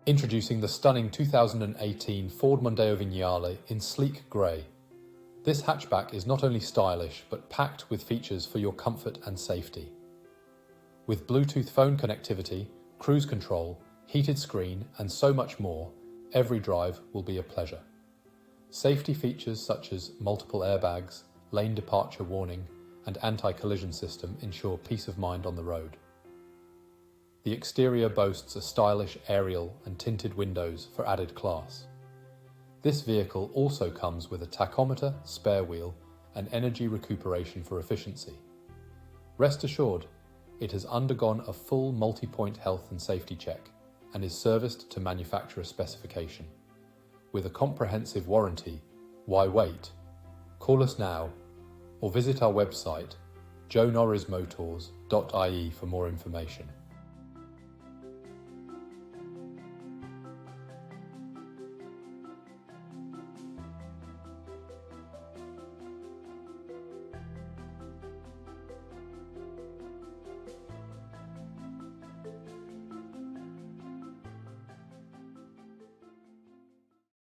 Introducing the stunning 2018 Ford Mondeo Vignale in sleek grey. This hatchback is not only stylish, but packed with features for your comfort and safety. With Bluetooth phone connectivity, cruise control, heated screen, and so much more, every drive will be a pleasure. Safety features such as multiple airbags, lane departure warning, and anti-collision system ensure peace of mind on the road. The exterior boasts a stylish aerial and tinted windows for added class. This vehicle also comes with a tachometer, spare wheel, and energy recuperation for efficiency. Rest assured, it has undergone a full multi-point health and safety check and is serviced to manufacturer specification. With a comprehensive warranty, why wait? Call us now or visit our website joenorrismotors.ie for more information.